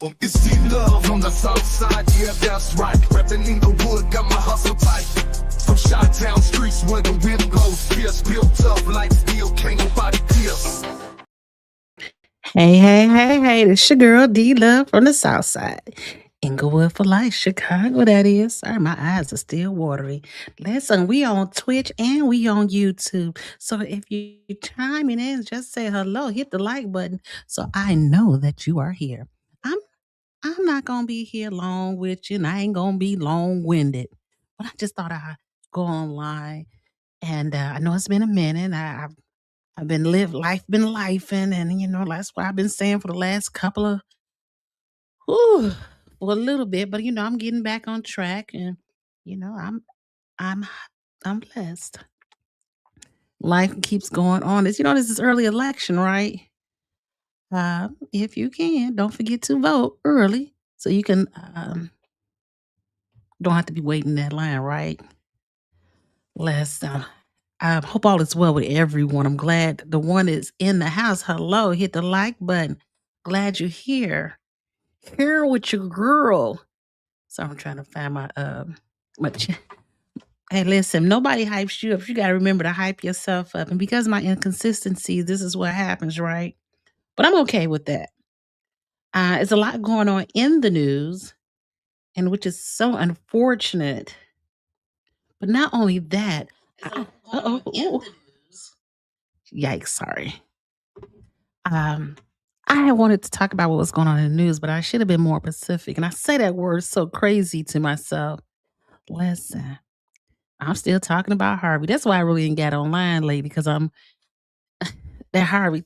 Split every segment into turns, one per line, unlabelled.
It's the love on the south side, yeah, that's right. Reppin' in the wood, got my hustle tight. From Chi-Town streets where the wind blows, fierce, built up like steel, can't nobody pierce.
Hey, this your girl D Love from the South Side. Inglewood for life, Chicago, that is. Sorry, my eyes are still watery. Listen, we on Twitch and we on YouTube. So if you chiming in, just say hello, hit the like button so I know that you are here. I'm I'm not gonna be here long with you, and I ain't gonna be long-winded. But I just thought I'd go online and I know it's been a minute. I've been life been lifing, and that's what I've been saying for the last couple of whew, for a little bit, but I'm getting back on track, and you know, I'm I'm I'm blessed. Life keeps going on. This is early election, right? If you can, don't forget to vote early so you can don't have to be waiting in that line, right? Last I hope all is well with everyone. I'm glad the one is in the house. Hello, hit the like button. Glad you're here. Here with your girl. So I'm trying to find my hey, listen, nobody hypes you up. You gotta remember to hype yourself up. And because of my inconsistencies, this is what happens, right? But I'm okay with that. It's a lot going on in the news, and which is so unfortunate. But not only that, uh-oh, yikes, sorry. Um, I wanted to talk about what was going on in the news, but I should have been more specific. And I say that word so crazy to myself. Listen, I'm still talking about Harvey. That's why I really didn't get online lately because that Harvey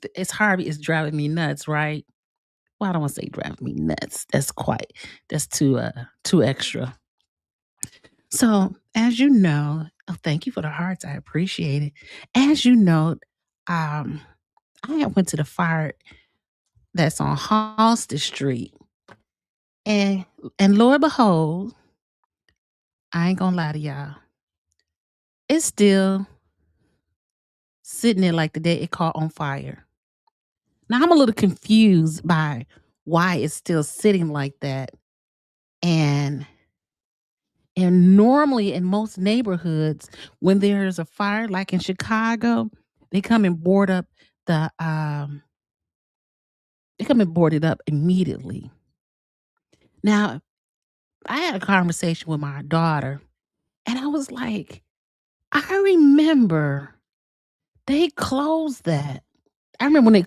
is driving me nuts, right? Well, I don't want to say driving me nuts. That's too extra. So, as you know, oh, thank you for the hearts. I appreciate it. As you know, um, I had went to the fire that's on Halsted Street, and lo and behold, I ain't gonna lie to y'all, it's still sitting there like the day it caught on fire. Now I'm a little confused by why it's still sitting like that. And normally in most neighborhoods, when there's a fire, like in Chicago, they come and board up the they come and board it up immediately. Now, I had a conversation with my daughter, and I was like, I remember they closed that. I remember when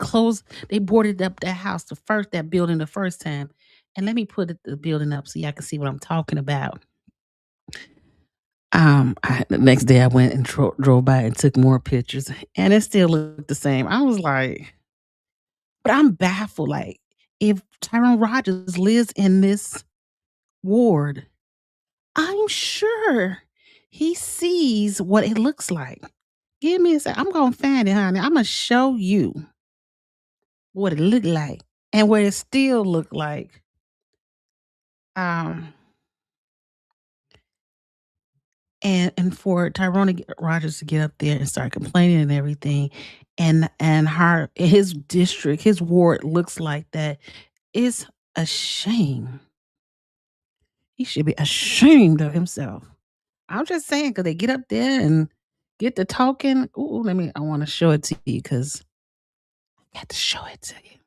they boarded up that house, that building the first time. And let me put the building up so y'all can see what I'm talking about. The next day I went and drove by and took more pictures, and it still looked the same. I was like, but I'm baffled. Like, if Tyrone Rogers lives in this ward, I'm sure he sees what it looks like. Give me a sec. I'm gonna find it, honey. I'm gonna show you what it looked like and what it still looked like. Um, and for Rogers to get up there and start complaining and everything, and his district, his ward looks like that, is a shame. He should be ashamed of himself. I'm just saying, because they get up there and get to talking. Ooh, I want to show it to you because I got to show it to you.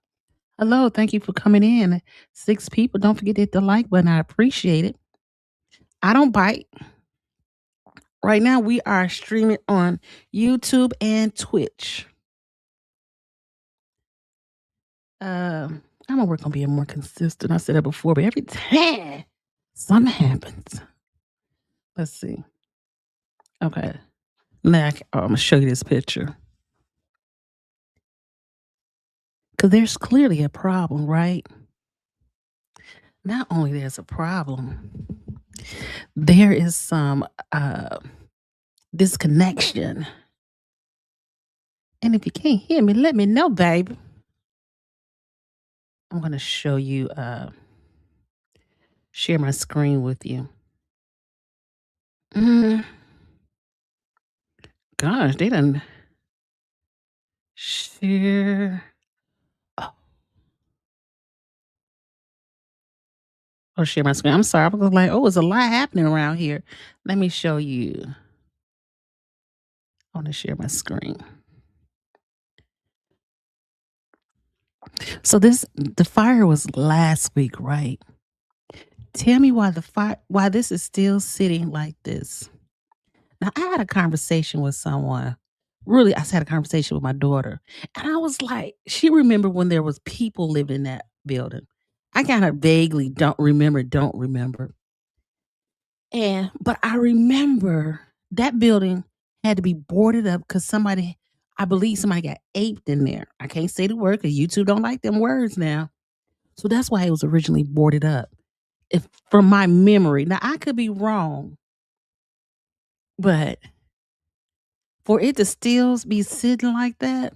Hello, thank you for coming in. 6 people. Don't forget to hit the like button. I appreciate it. I don't bite. Right now, we are streaming on YouTube and Twitch. I'm gonna work on being more consistent. I said that before, but every time something happens. Let's see. Okay. Now I'm gonna show you this picture. Because there's clearly a problem, right? Not only there's a problem, there is some disconnection. And if you can't hear me, let me know, baby. I'm gonna show you share my screen with you. Mm, gosh, they done share. Oh, or share my screen. I'm sorry. I was like, oh, it's a lot happening around here. Let me show you. I want to share my screen. So the fire was last week, right? Tell me why this is still sitting like this. Now I had a conversation with someone. Really, I had a conversation with my daughter. And I was like, she remembered when there was people living in that building. I kind of vaguely don't remember. And but I remember that building had to be boarded up because I believe somebody got aped in there. I can't say the word because YouTube don't like them words now. So that's why it was originally boarded up. If from my memory. Now I could be wrong, but for it to still be sitting like that,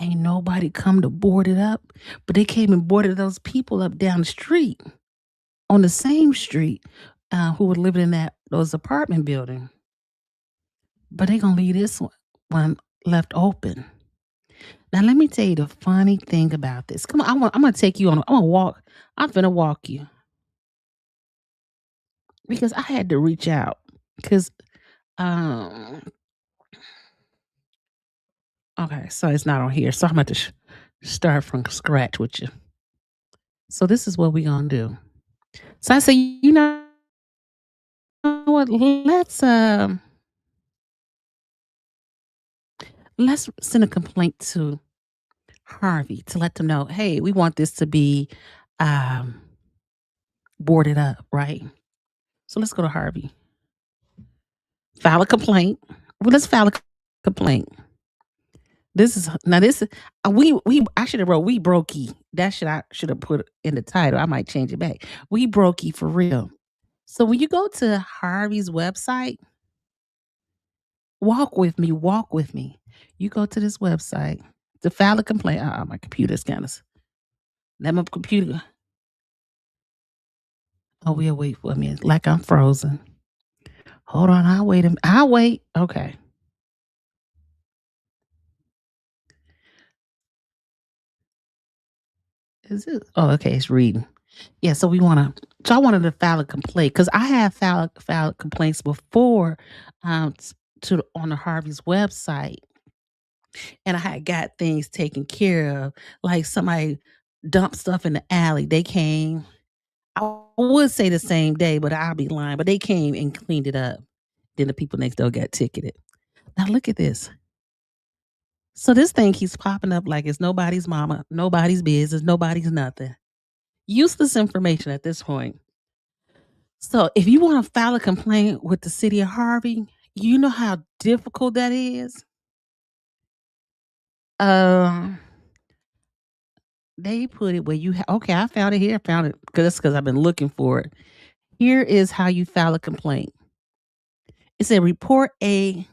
ain't nobody come to board it up. But they came and boarded those people up down the street on the same street who were living in those apartment building. But they gonna leave one left open. Now let me tell you the funny thing about this. Come on, I'm gonna take you on. I'm gonna walk. I'm finna walk you because I had to reach out because um okay, so it's not on here. So I'm about to start from scratch with you. So this is what we gonna do. So I said, you know what? Let's send a complaint to Harvey to let them know, hey, we want this to be um boarded up, right? So let's go to Harvey. File a complaint. Well, let's file a complaint. This is we I should have wrote we brokey. I should have put in the title. I might change it back. We brokey for real. So when you go to Harvey's website, walk with me. You go to this website to file a complaint. My computer's kind of let my computer. Oh, we'll wait for a minute. Like I'm frozen. Hold on, I'll wait. I'll wait. Okay. Is it? Oh, okay. It's reading. Yeah. So I wanted to file a complaint because I have filed complaints before, on the Harvey's website, and I had got things taken care of. Like somebody dumped stuff in the alley. They came. I would say the same day, but I'll be lying. But they came and cleaned it up. Then the people next door got ticketed. Now look at this. So this thing keeps popping up like it's nobody's mama, nobody's business, nobody's nothing. Useless information at this point. So if you want to file a complaint with the city of Harvey, you know how difficult that is. Um, they put it where okay, I found it here. I found it because I've been looking for it. Here is how you file a complaint. It said report a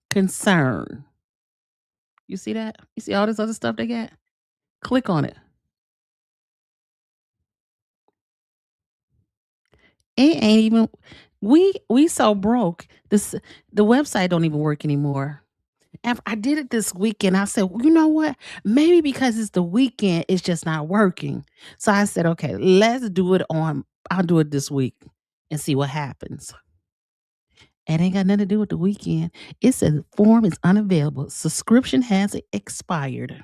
concern. You see that? You see all this other stuff they got? Click on it. It ain't even we so broke. The website don't even work anymore. I did it this weekend. I said, well, you know what? Maybe because it's the weekend, it's just not working. So I said, okay, I'll do it this week and see what happens. It ain't got nothing to do with the weekend. It says the form is unavailable. Subscription has expired.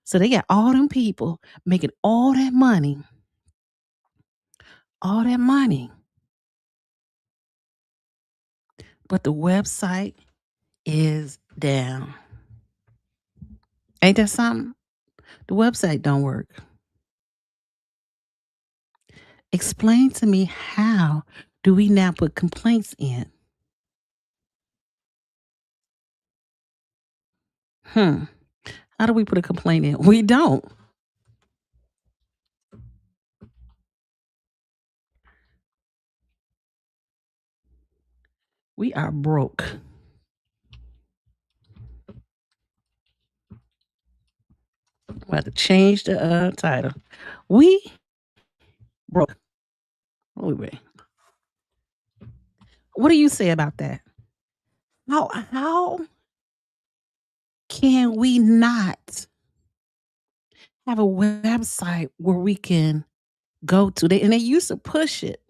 So they got all them people making all that money. But the website is down. Ain't that something? The website don't work. Explain to me how do we now put complaints in? Hmm. How do we put a complaint in? We don't. We are broke. We have to change the title. We broke. Wait. What do you say about that? How can we not have a website where we can go to. They used to push it.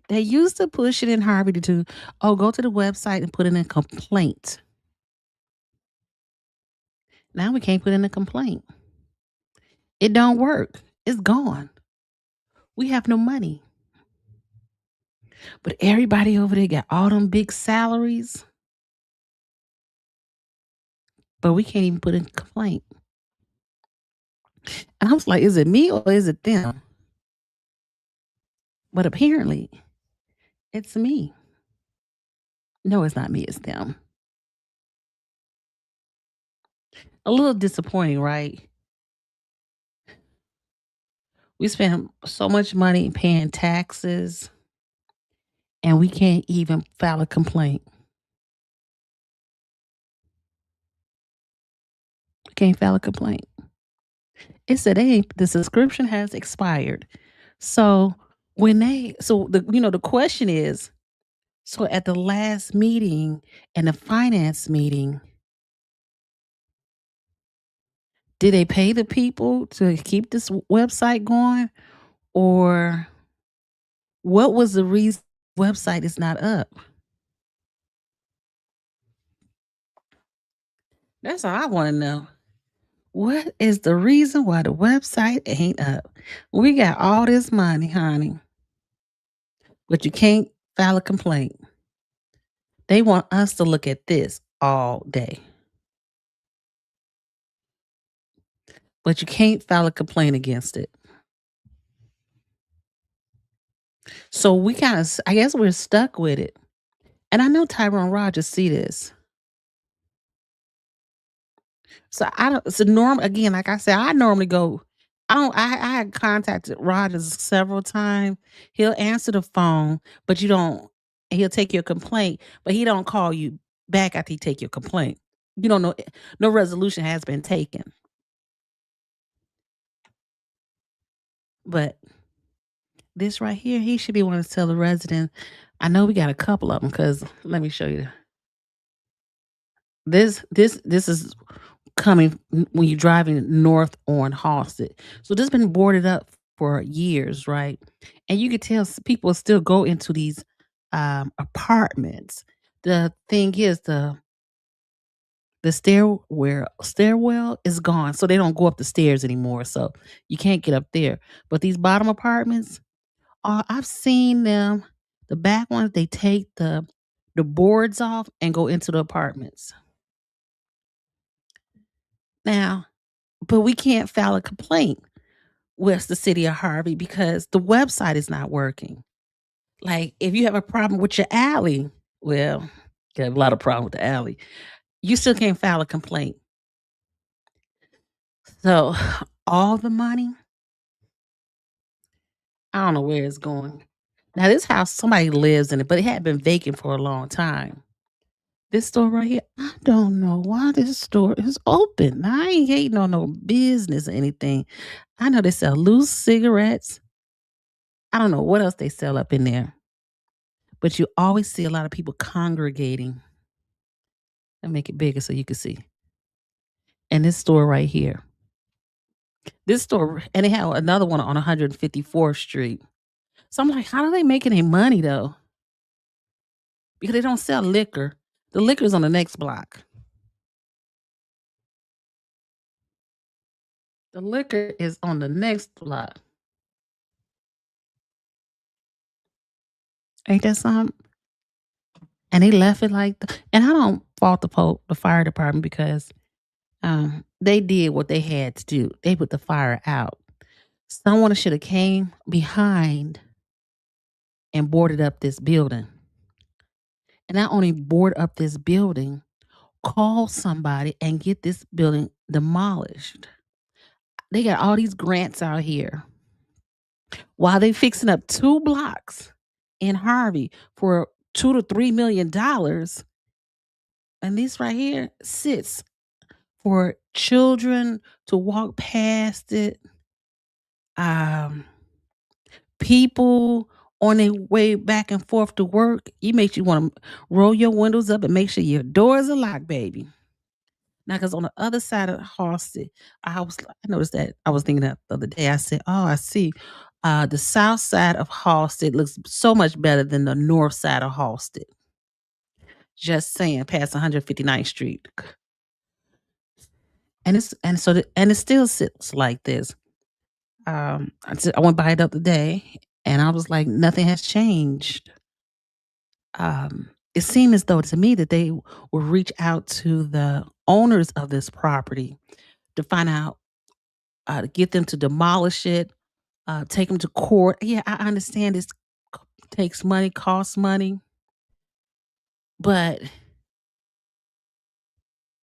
They used to push it in Harvey to, oh, go to the website and put in a complaint. Now we can't put in a complaint. It don't work. It's gone. We have no money. But everybody over there got all them big salaries, but we can't even put in a complaint. And I was like, is it me or is it them? But apparently, it's me. No, it's not me, it's them. A little disappointing, right? We spend so much money paying taxes and we can't even file a complaint. We can't file a complaint. It said, hey, the subscription has expired. So the question is, so at the last meeting and the finance meeting, did they pay the people to keep this website going? Or what was the reason the website is not up? That's all I want to know. What is the reason why the website ain't up? We got all this money, honey, but you can't file a complaint. They want us to look at this all day, but you can't file a complaint against it. So we kind of, I guess we're stuck with it. And I know Tyrone Rogers see this. So I don't. So norm again, like I said, I normally go. I don't. I had contacted Rogers several times. He'll answer the phone, but you don't. He'll take your complaint, but he don't call you back after he take your complaint. You don't know. No resolution has been taken. But this right here, he should be wanting to tell the resident. I know we got a couple of them because let me show you. This is coming when you're driving north on Halsted. So this has been boarded up for years, right? And you can tell people still go into these apartments. The thing is the stairwell is gone, so they don't go up the stairs anymore. So you can't get up there. But these bottom apartments, I've seen them. The back ones, they take the boards off and go into the apartments. Now, but we can't file a complaint with the city of Harvey because the website is not working. Like, if you have a problem with your alley, well, you have a lot of problem with the alley. You still can't file a complaint. So all the money, I don't know where it's going. Now this house, somebody lives in it, but it had been vacant for a long time. This store right here, I don't know why this store is open. I ain't hating on no business or anything. I know they sell loose cigarettes. I don't know what else they sell up in there. But you always see a lot of people congregating. And make it bigger so you can see. And this store right here. This store, and they have another one on 154th Street. So I'm like, how are they making any money though? Because they don't sell liquor. The liquor is on the next block. The liquor is on the next block. Ain't that something? And they left it like and I don't fault the fire department because they did what they had to do. They put the fire out. Someone should have came behind and boarded up this building. And not only board up this building, call somebody and get this building demolished. They got all these grants out here while they fixing up 2 blocks in Harvey for $2 to $3 million. And this right here sits for children to walk past it. People on their way back and forth to work. You want to roll your windows up and make sure your doors are locked, baby. Now, because on the other side of Halsted, I noticed that I was thinking that the other day. I said, "Oh, I see. The south side of Halsted looks so much better than the north side of Halsted." Just saying, past 159th Street, and it still sits like this. I went by it the other day, and I was like, nothing has changed. It seemed as though to me that they will reach out to the owners of this property to find out, to get them to demolish it, take them to court. Yeah, I understand this takes money, costs money, but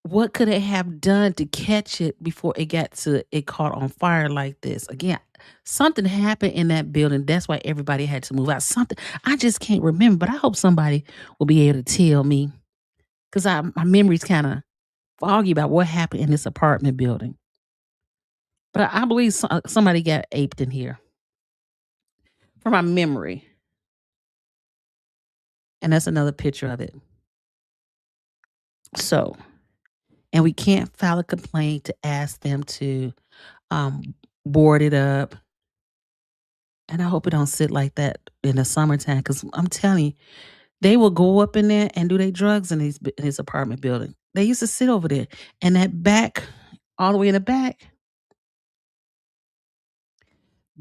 what could it have done to catch it before it caught on fire like this? Again, something happened in that building. That's why everybody had to move out. Something I just can't remember, but I hope somebody will be able to tell me because my memory's kind of foggy about what happened in this apartment building. But I believe somebody got aped in here from my memory, and that's another picture of it. So, and we can't file a complaint to ask them to um, board it up. And I hope it don't sit like that in the summertime, because I'm telling you, they will go up in there and do their drugs in in this apartment building. They used to sit over there, and that back, all the way in the back,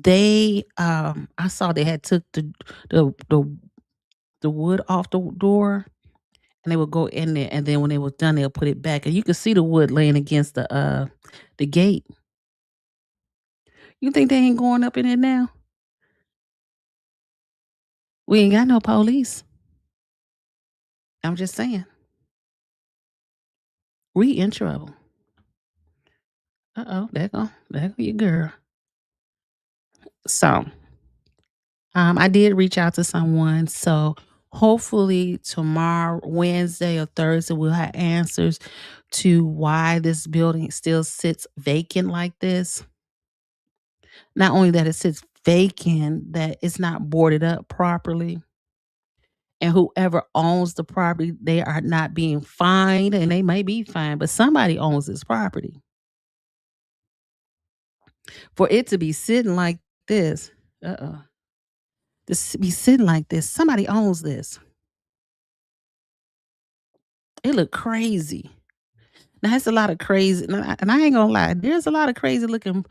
I saw they had took the the the wood off the door, and they would go in there, and then when they was done, they'll put it back, and you could see the wood laying against the gate. You think they ain't going up in there now? We ain't got no police. I'm just saying, we in trouble. Uh-oh, there go your girl. So, I did reach out to someone, so hopefully tomorrow, Wednesday or Thursday, we'll have answers to why this building still sits vacant like this. Not only that it sits vacant, that it's not boarded up properly. And whoever owns the property, they are not being fined, and they may be fined, but somebody owns this property. For it to be sitting like this, uh-uh, to be sitting like this, somebody owns this. It look crazy. Now, it's a lot of crazy, and I ain't gonna lie, there's a lot of crazy looking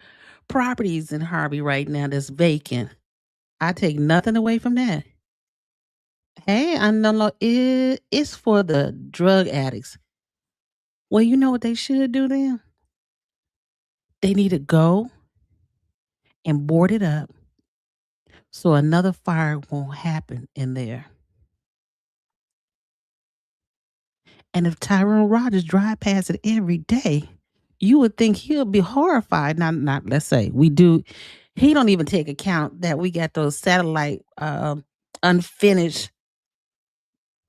properties in Harvey right now that's vacant. I take nothing away from that. Hey, I know it's for the drug addicts. Well, you know what they should do then? They need to go and board it up so another fire won't happen in there. And if Tyrone Rogers drive past it every day, you would think he'll be horrified. Not let's say we do. He don't even take account that we got those satellite unfinished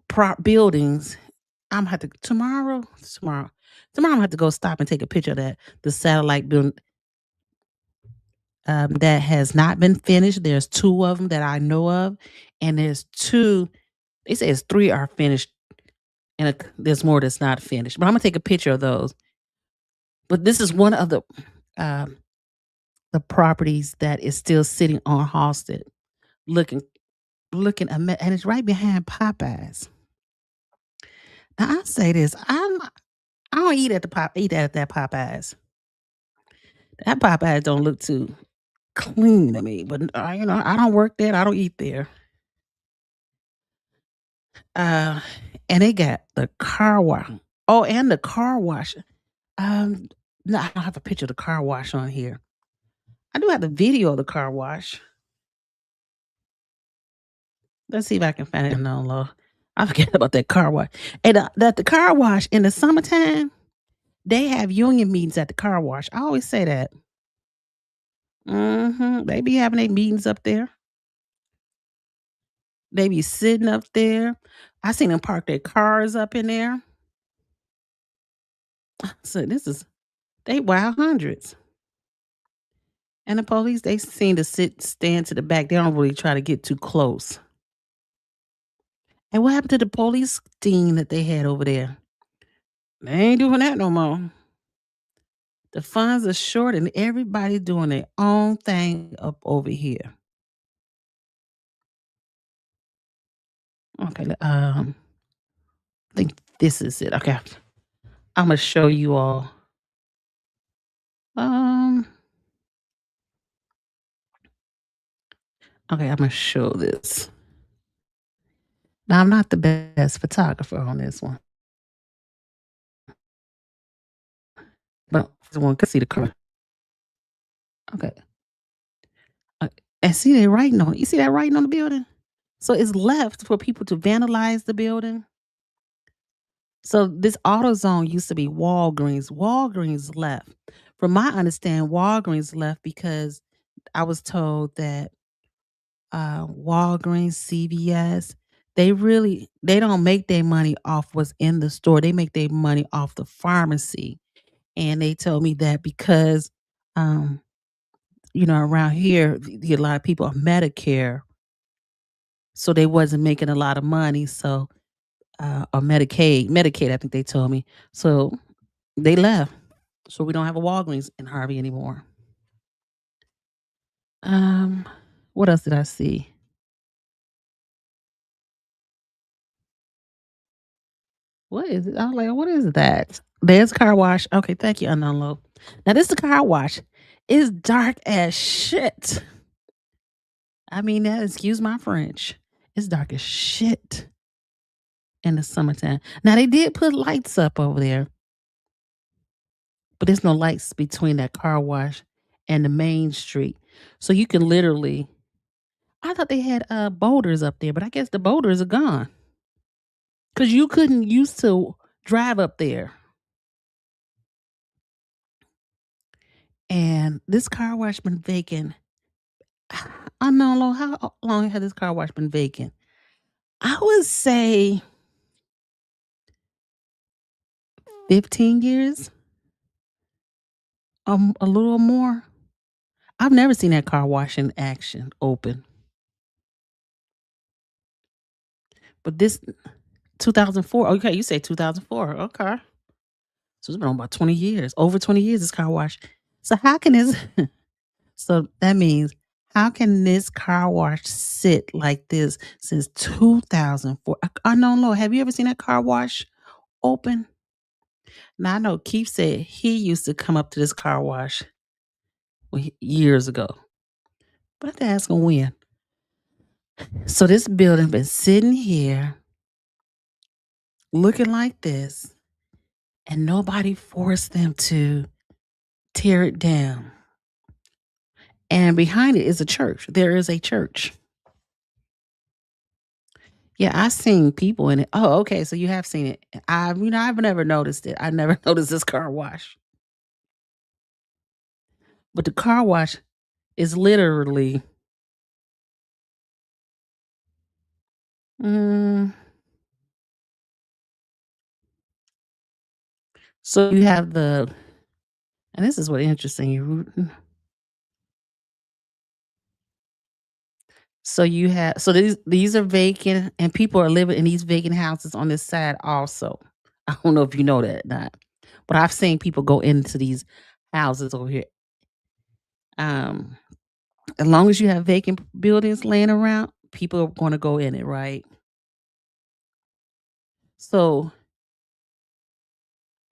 prop buildings. I'm have to tomorrow. I'm have to go stop and take a picture of the satellite building that has not been finished. There's two of them that I know of, and there's two. They say it's three are finished, and there's more that's not finished. But I'm gonna take a picture of those. But this is one of um, the properties that is still sitting on Halsted, looking and it's right behind Popeyes. Now I say this, I don't eat at that Popeyes. That Popeyes don't look too clean to me, but I don't work there. I don't eat there. Uh, and they got the car wash. Oh, and the car wash. Um, no, I don't have a picture of the car wash on here. I do have the video of the car wash. Let's see if I can find it. No, Lord. I forget about that car wash. And that the car wash in the summertime, they have union meetings at the car wash. I always say that. They be having their meetings up there. They be sitting up there. I seen them park their cars up in there. So this is they wild hundreds. And the police, they seem to stand to the back. They don't really try to get too close. And what happened to the police team that they had over there? They ain't doing that no more. The funds are short and everybody doing their own thing up over here. Okay, I think this is it. Okay. Imma show you all. Um, okay, Imma show this. Now, I'm not the best photographer on this one, but everyone can see the color. Okay, uh, and see they writing on it. You see that writing on the building? So it's left for people to vandalize the building. So this AutoZone used to be Walgreens. Walgreens left. From my understanding, Walgreens left because I was told that Walgreens, CVS, they don't make their money off what's in the store. They make their money off the pharmacy. And they told me that because um, around here, a lot of people are Medicare, so they wasn't making a lot of money. So or Medicaid, I think they told me. So they left. So we don't have a Walgreens in Harvey anymore. Um, what else did I see? What is it? I was like, "What is that?" There's a car wash. Okay, thank you, unknown low. Now this the car wash. It's dark as shit. I mean that, excuse my French. It's dark as shit in the summertime. Now they did put lights up over there, but there's no lights between that car wash and the main street. So you can literally I thought they had boulders up there, but I guess the boulders are gone. Cause you couldn't used to drive up there. And this car wash been vacant. Unknown long. How long had this car wash been vacant? I would say 15 years, a little more. I've never seen that car wash in action open. But this 2004. Okay, you say 2004. Okay. So it's been on about 20 years. Over 20 years this car wash. So how can this so that means how can this car wash sit like this since 2004? Unknown Lord, have you ever seen that car wash open? Now I know Keith said he used to come up to this car wash years ago, but I have to ask him when. So this building been sitting here looking like this, and nobody forced them to tear it down. And behind it is a church. There is a church. Yeah, I seen people in it. Oh, okay. So you have seen it. I've never noticed it. I never noticed this car wash. But the car wash is literally mm, so you have and this is what interesting. So you have so these are vacant and people are living in these vacant houses on this side also. I don't know if you know that or not. But I've seen people go into these houses over here. Um, as long as you have vacant buildings laying around, people are gonna go in it, right? So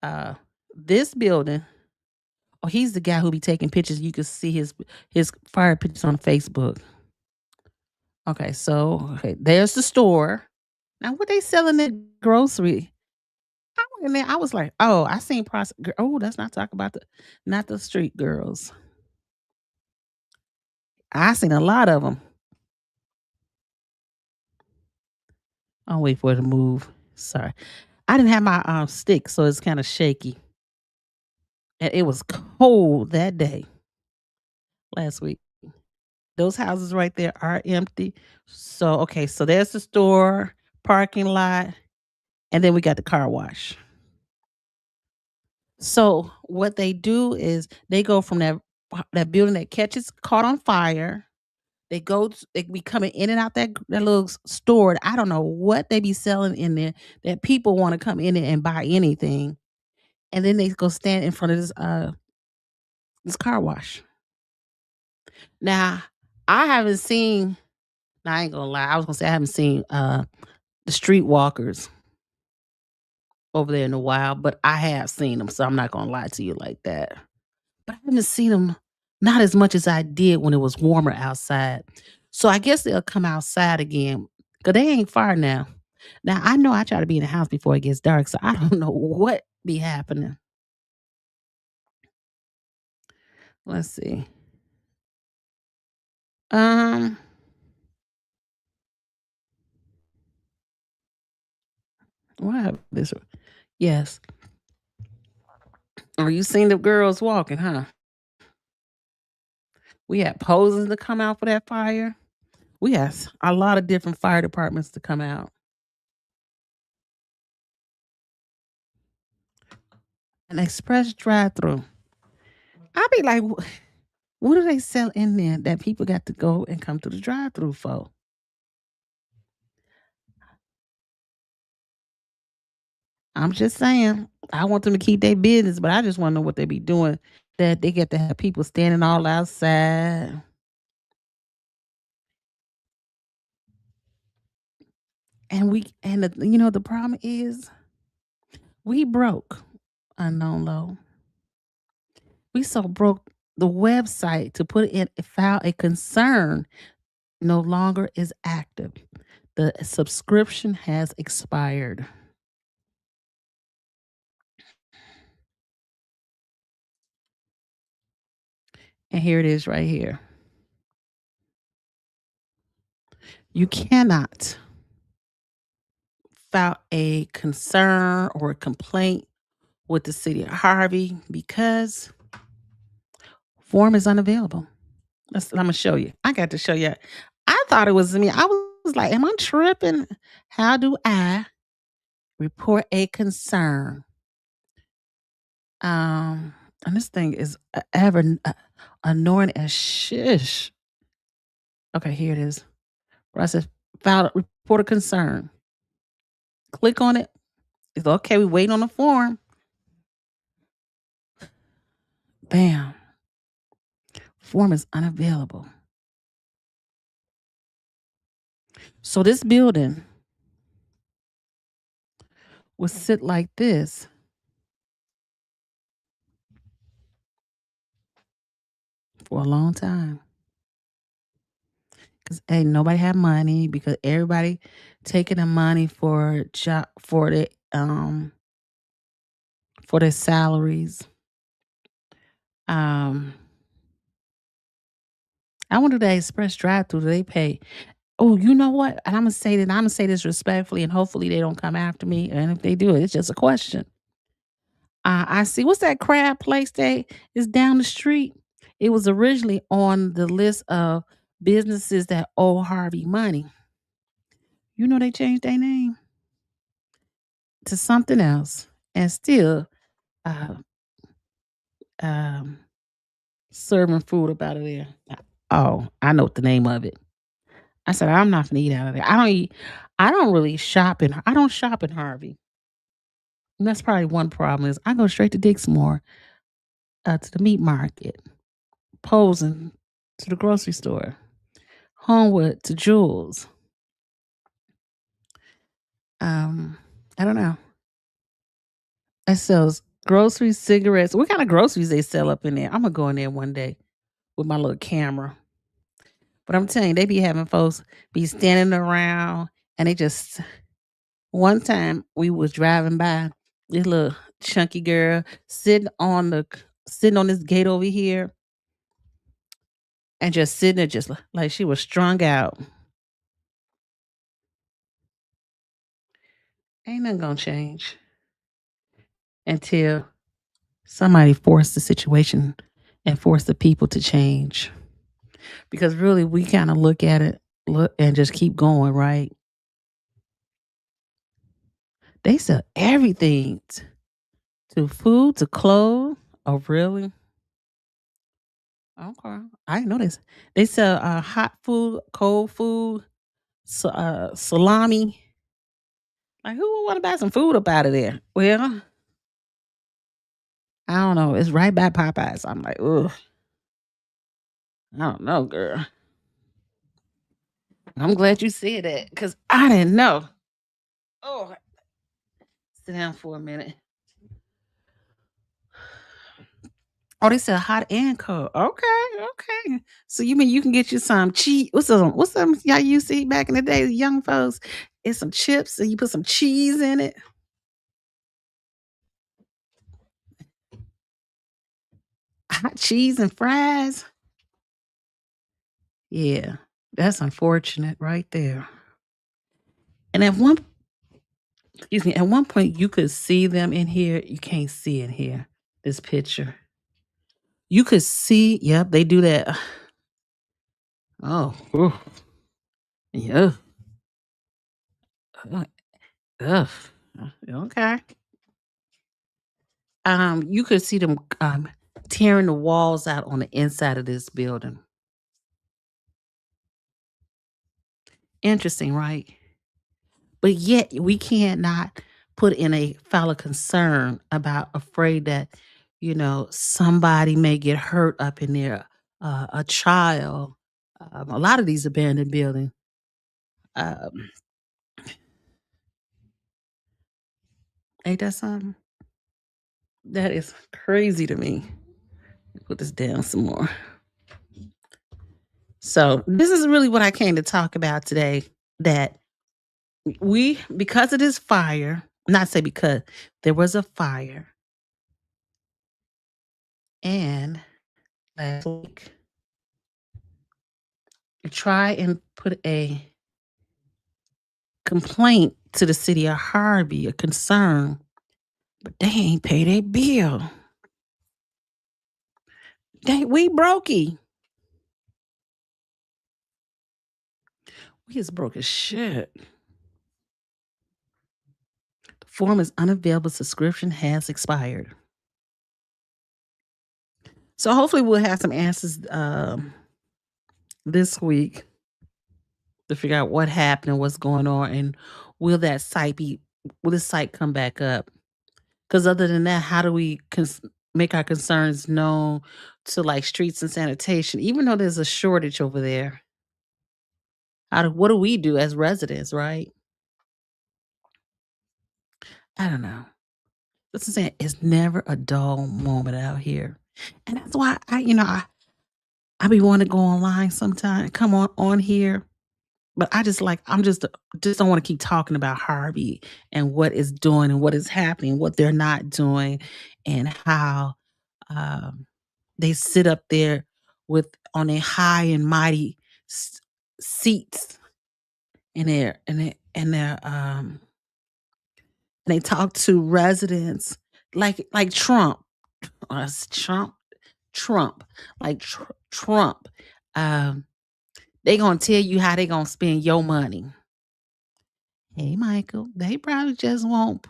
uh this building, oh, he's the guy who be taking pictures. You can see his fire pictures on Facebook. Okay, so okay, there's the store. Now what they selling at grocery? I went in there, I was like, "Oh, I seen oh, let's not talk about not the street girls." I seen a lot of them. 'Em. I'll wait for it to move. Sorry. I didn't have my, stick, so it's kinda shaky, and it was cold that day last week. Those houses right there are empty. So, okay, so there's the store, parking lot, and then we got the car wash. So, what they do is they go from that building that catches caught on fire. They be coming in and out that little store. I don't know what they be selling in there that people wanna come in there and buy anything. And then they go stand in front of this. This car wash. Now, I haven't seen now I ain't gonna lie, I was gonna say I haven't seen, the streetwalkers over there in a while, but I have seen them, so I'm not gonna lie to you like that. But I haven't seen them not as much as I did when it was warmer outside. So I guess they'll come outside again, 'cause they ain't far now. Now, I know I try to be in the house before it gets dark, so I don't know what be happening. Let's see. Um, what happened this yes. Oh, you seen the girls walking, huh? We had posers to come out for that fire. We had a lot of different fire departments to come out. An express drive-through. I be like, what do they sell in there that people got to go and come to the drive-through for? I'm just saying. I want them to keep their business, but I just want to know what they be doing that they get to have people standing all outside. And the problem is we broke unknown low. We so broke the website to put in file a concern no longer is active. The subscription has expired. And here it is right here. You cannot file a concern or a complaint with the city of Harvey because form is unavailable. I'm gonna show you. I got to show you. I thought it was me. I was like, "Am I tripping? How do I report a concern?" And this thing is annoying as shish. Okay, here it is. Where I said, "File report a concern." Click on it. It's okay. We waiting on the form. Bam. Form is unavailable. So this building will sit like this for a long time. Cause ain't nobody had money because everybody taking the money for job for their salaries. Um, I wonder that express drive through, do they pay? Oh, you know what? And I'm gonna say this respectfully, and hopefully they don't come after me. And if they do, it's just a question. I see. What's that crab place that is down the street? It was originally on the list of businesses that owe Harvey money. You know they changed their name to something else, and still uh, um, serving food up out of there. Oh, I know the name of it. I said I'm not gonna eat out of there. I don't eat. I don't really shop in. I don't shop in Harvey. And that's probably one problem is I go straight to Dixmoor, to the meat market, Posing to the grocery store, Homewood to Jewels. Um, I don't know. It sells groceries, cigarettes. What kind of groceries they sell up in there? I'm gonna go in there one day with my little camera. But I'm telling you, they be having folks be standing around and they just one time we was driving by this little chunky girl sitting on this gate over here and just sitting there just like she was strung out. Ain't nothing gonna change until somebody force the situation and force the people to change. Because really we kind of look at it, look and just keep going, right? They sell everything to food, to clothes. Oh, really? Okay. I didn't know this. They sell hot food, cold food, salami. Like who would want to buy some food up out of there? Well, I don't know. It's right by Popeyes. I'm like, ugh, I don't know, girl. I'm glad you said that because I didn't know. Oh, sit down for a minute. Oh, they said hot and cold. Okay, okay. So you mean you can get you some cheese? What's some y'all used to eat back in the day, young folks? It's some chips and you put some cheese in it. Hot cheese and fries. Yeah, that's unfortunate right there. And excuse me, at one point you could see them in here. You can't see in here. This picture. You could see, yep, they do that. Oh, ooh, yeah. Ugh. Ugh. Okay. You could see them tearing the walls out on the inside of this building. Interesting, right? But yet we can't not put in a file of concern about afraid that, somebody may get hurt up in there, a child. A lot of these abandoned buildings. Um, ain't that something? That is crazy to me. Put this down some more. So this is really what I came to talk about today. That because of this fire, not say because there was a fire, and last week try and put a complaint to the city of Harvey, a concern, but they ain't pay their bill. We brokey. We is broke as shit. The form is unavailable. Subscription has expired. So hopefully we'll have some answers this week to figure out what happened and what's going on, and will that site be will this site come back up? Because other than that, how do we make our concerns known to like streets and sanitation, even though there's a shortage over there? What do we do as residents, right? I don't know. That's what I'm saying. It's never a dull moment out here, and that's why I be wanting to go online sometime, come on here. But I'm just don't want to keep talking about Harvey and what is doing and what is happening, what they're not doing, and how um, they sit up there with on a high and mighty seats, and they talk to residents like Trump, Trump, Trump, like Trump. Um, they gonna tell you how they gonna spend your money. Hey, Michael, they probably just won't.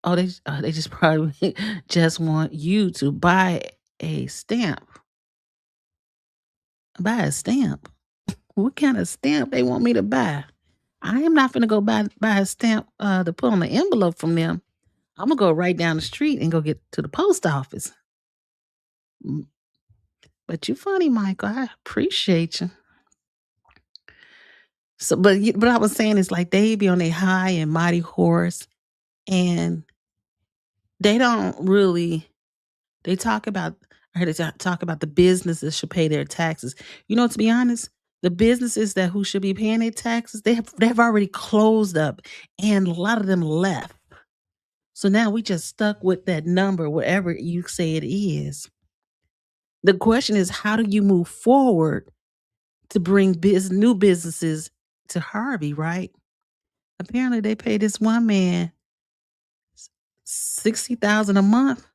Oh, they just probably just want you to buy a stamp. Buy a stamp. What kind of stamp they want me to buy? I am not gonna go buy a stamp to put on the envelope from them. I'm gonna go right down the street and go get to the post office. Mm, But you funny, Michael. I appreciate you. So, but I was saying is like they be on a high and mighty horse, and they don't really. They talk about. I heard they talk about the businesses should pay their taxes. To be honest, the businesses who should be paying their taxes, they have already closed up, and a lot of them left. So now we just stuck with that number, whatever you say it is. The question is, how do you move forward to bring new businesses to Harvey? Right? Apparently, they pay this one man 60,000 a month.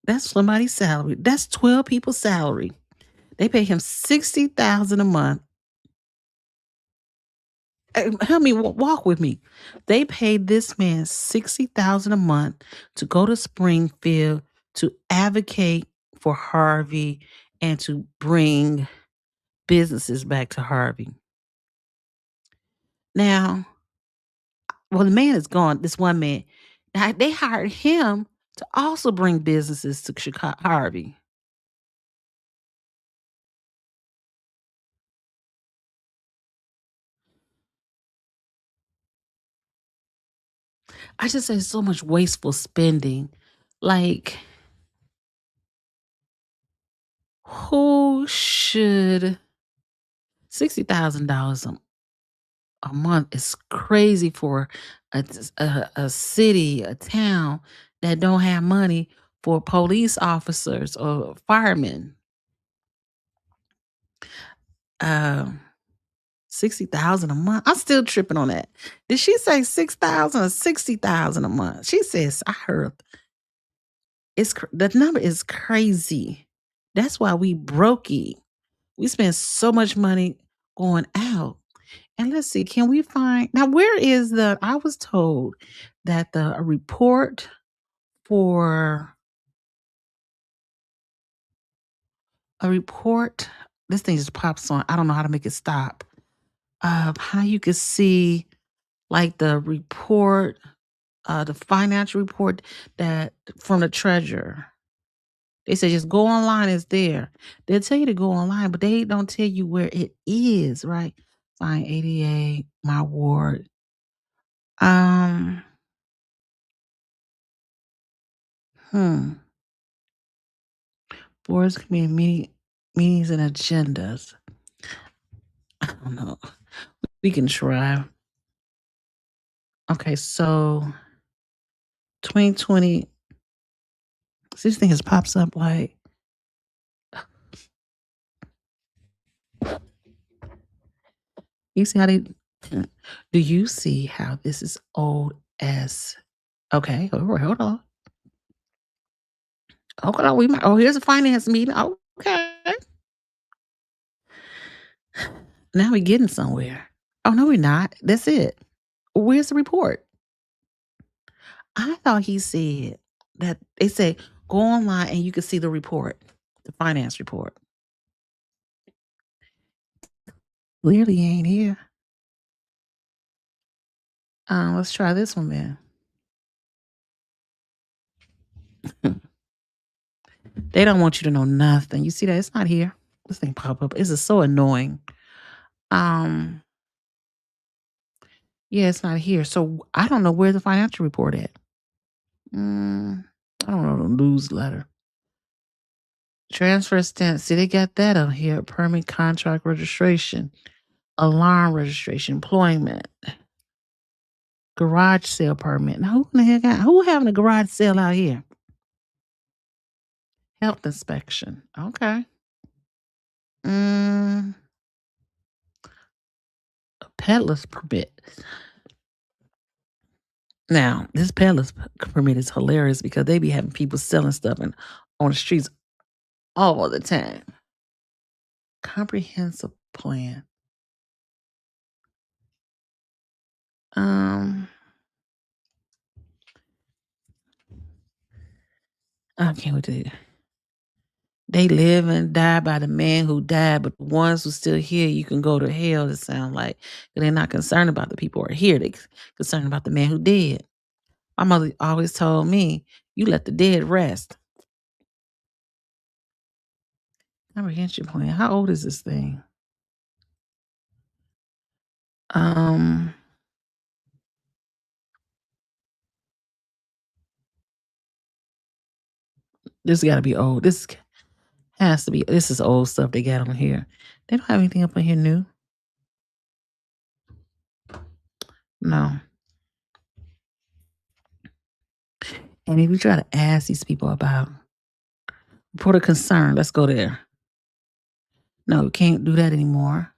That's somebody's salary. That's 12 people's salary. They pay him 60,000 a month. Help me walk with me. They paid this man 60,000 a month to go to Springfield to advocate for Harvey and to bring businesses back to Harvey. Now, well, the man is gone. This one man, now they hired him to also bring businesses to Chicago, Harvey. I just say so much wasteful spending. Like, who should $60,000 a month is crazy for a city, a town that don't have money for police officers or firemen. Um, 60,000 a month. I'm still tripping on that. Did she say 6,000 or 60,000 a month? She says I heard the number is crazy. That's why we brokey. We spend so much money going out. And let's see, can we find now where is I was told that the a report for a report, this thing just pops on. I don't know how to make it stop. How you could see like the report, the financial report that from the treasurer. They say just go online, it's there. They'll tell you to go online, but they don't tell you where it is, right? Find ADA, my ward. Um, hmm. Boards, committee meetings and agendas. I don't know. We can try. Okay, so 2020, this thing just pops up like, you see how they, do you see how this is old as, okay, hold on. Hold on, we might, oh, here's a finance meeting. Okay. Now we're getting somewhere. Oh, no, we're not. That's it. Where's the report? I thought he said that they say go online and you can see the report, the finance report. Clearly he ain't here. Let's try this one then. They don't want you to know nothing. You see that? It's not here. This thing pop up. This is so annoying. Um, yeah, it's not here. So I don't know where the financial report at. I don't know the newsletter. Transfer stamp. See, they got that on here. Permit contract registration, alarm registration, employment, garage sale permit. Now, who in the heck who having a garage sale out here? Health inspection. Okay. Mm, a peddler's permit. Now, this peddler's permit is hilarious because they be having people selling stuff on the streets all the time. Comprehensive plan. Um, I can't wait to. They live and die by the man who died, but the ones who still here, you can go to hell. It sound like they're not concerned about the people who are here. They concerned about the man who dead. My mother always told me, "You let the dead rest." Comprehension plan. How old is this thing? Um, this got to be old. This has to be. This is old stuff they got on here. They don't have anything up on here new. No. And if you try to ask these people about report of concern, let's go there. No, you can't do that anymore.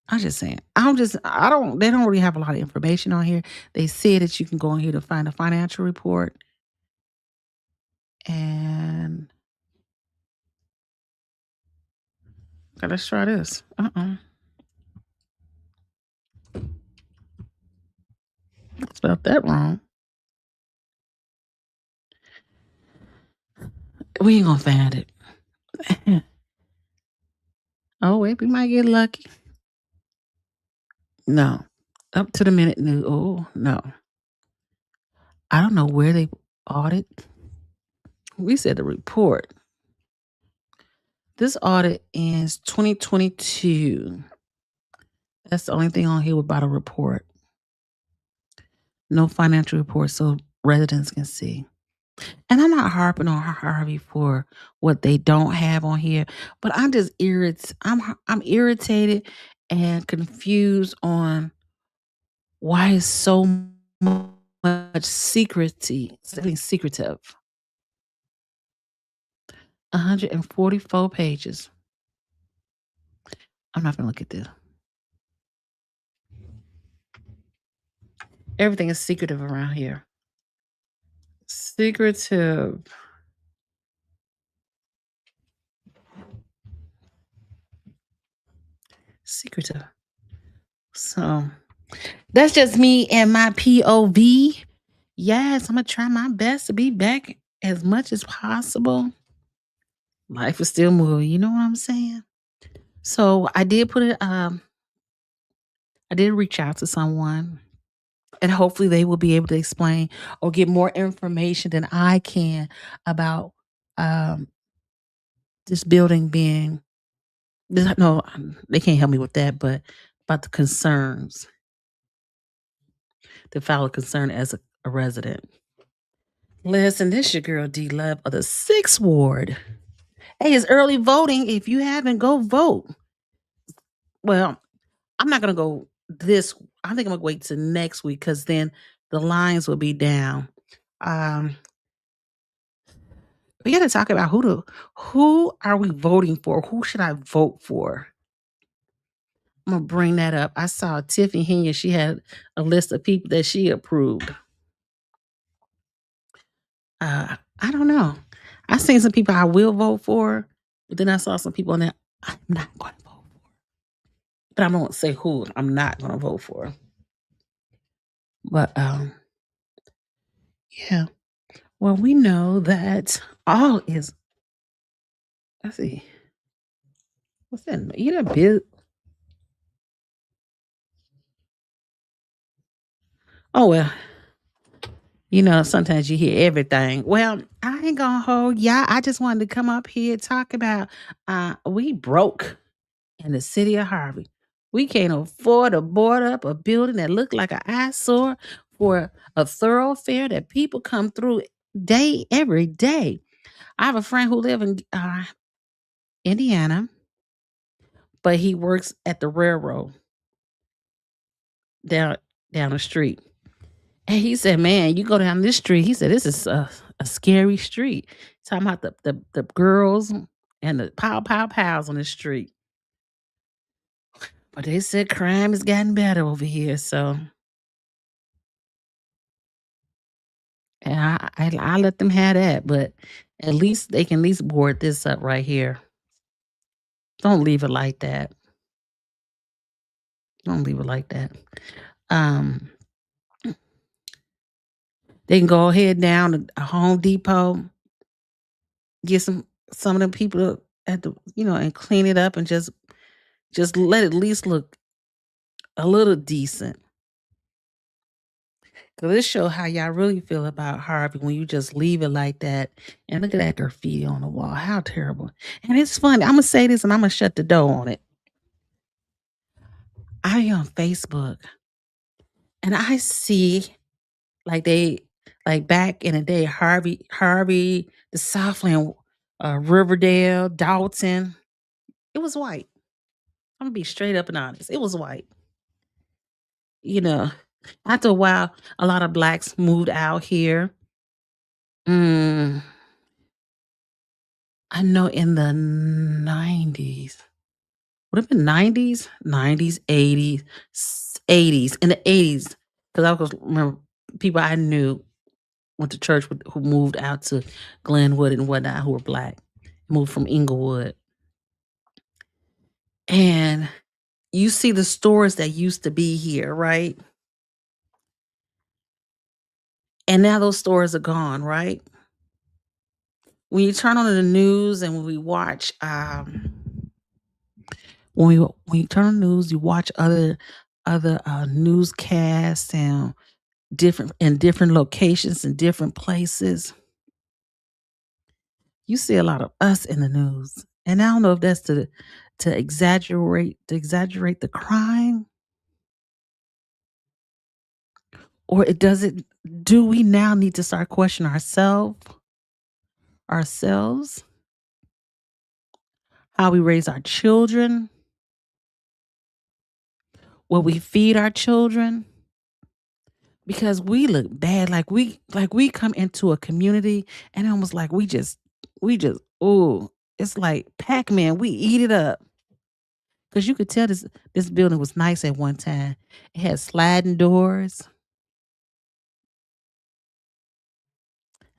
I'm just saying. They don't really have a lot of information on here. They said that you can go in here to find a financial report. And okay, let's try this. I spelled that wrong. We ain't gonna find it. Oh, wait, we might get lucky. No. Up to the minute new. Oh, no. I don't know where they audit. We said the report. This audit ends 2022. That's the only thing on here about a report. No financial report so residents can see. And I'm not harping on Harvey for what they don't have on here, but I'm just I'm irritated and confused on why it's so much secretive. 144 pages. I'm not gonna look at this. Everything is secretive around here. Secretive. Secretive. So that's just me and my POV. Yes, I'm gonna try my best to be back as much as possible. Life is still moving, you know what I'm saying? So I did reach out to someone and hopefully they will be able to explain or get more information than I can about um this building being no, they can't help me with that, but about the concerns, the file a concern as a resident. Listen, this your girl D Love of the Sixth Ward. Hey, it's early voting. If you haven't, go vote. Well, I'm not gonna go this. I think I'm gonna wait till next week because then the lines will be down. Um, we got to talk about who are we voting for? Who should I vote for? I'm gonna bring that up. I saw Tiffany Henya. She had a list of people that she approved. I don't know. I seen some people I will vote for, but then I saw some people in there I'm not going to vote for. But I won't say who I'm not going to vote for. But yeah. Well, we know that all is. Let's see. What's that? You know, big. Oh well. You know, sometimes you hear everything. Well, I ain't gonna hold y'all. I just wanted to come up here and talk about we broke in the city of Harvey. We can't afford to board up a building that looked like an eyesore for a thoroughfare that people come through every day. I have a friend who live in Indiana, but he works at the railroad down down the street. And he said, "Man, you go down this street." He said, "This is a scary street." Talking about the girls and the pows on the street. But they said crime has gotten better over here. So, and I let them have that. But at least they can at least board this up right here. Don't leave it like that. Don't leave it like that. Um, they can go ahead down to Home Depot, get some of them people at the and clean it up and just let it at least look a little decent. Cause this show how y'all really feel about Harvey when you just leave it like that. And look at that graffiti on the wall. How terrible. And it's funny. I'm gonna say this and I'm gonna shut the door on it. I be on Facebook and I see like back in the day, Harvey, the Southland, Riverdale, Dalton. It was white. I'm gonna be straight up and honest. It was white. You know, after a while, a lot of blacks moved out here. Mm, I know in the 90s. Would have been 90s, 80s, 80s, in the 80s. Because I was remember people I knew went to church who moved out to Glenwood and whatnot who were black, moved from Inglewood. And you see the stores that used to be here, right? And now those stores are gone, right? When you turn on the news and when we watch when you turn on the news, you watch other newscasts and different locations and different places. You see a lot of us in the news, and I don't know if that's to exaggerate the crime, or it does it. Do we now need to start questioning ourselves, how we raise our children, what we feed our children? Because we look bad, like we come into a community and almost like we just oh, it's like Pac-Man, we eat it up. Because you could tell this building was nice at one time. It had sliding doors.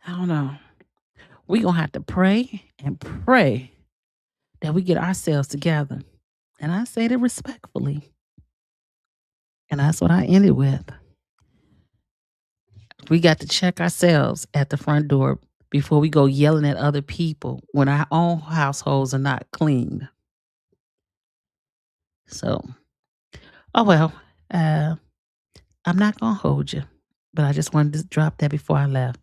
I don't know. We gonna have to pray and pray that we get ourselves together. And I say that respectfully. And that's what I ended with. We got to check ourselves at the front door before we go yelling at other people when our own households are not clean. So, oh well, uh, I'm not gonna hold you, but I just wanted to drop that before I left.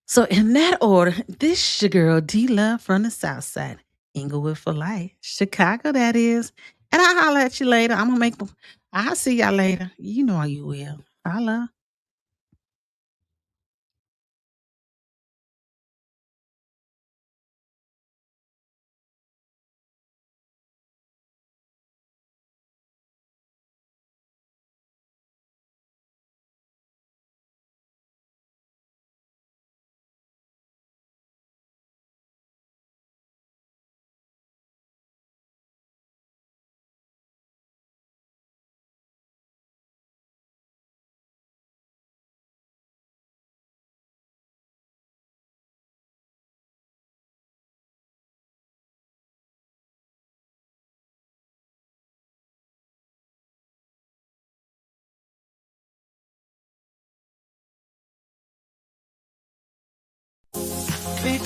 So, in that order, this your girl D Love from the South Side, Inglewood for life, Chicago, that is. And I'll holler at you later. I'll see y'all later. You know you will. Holla. Big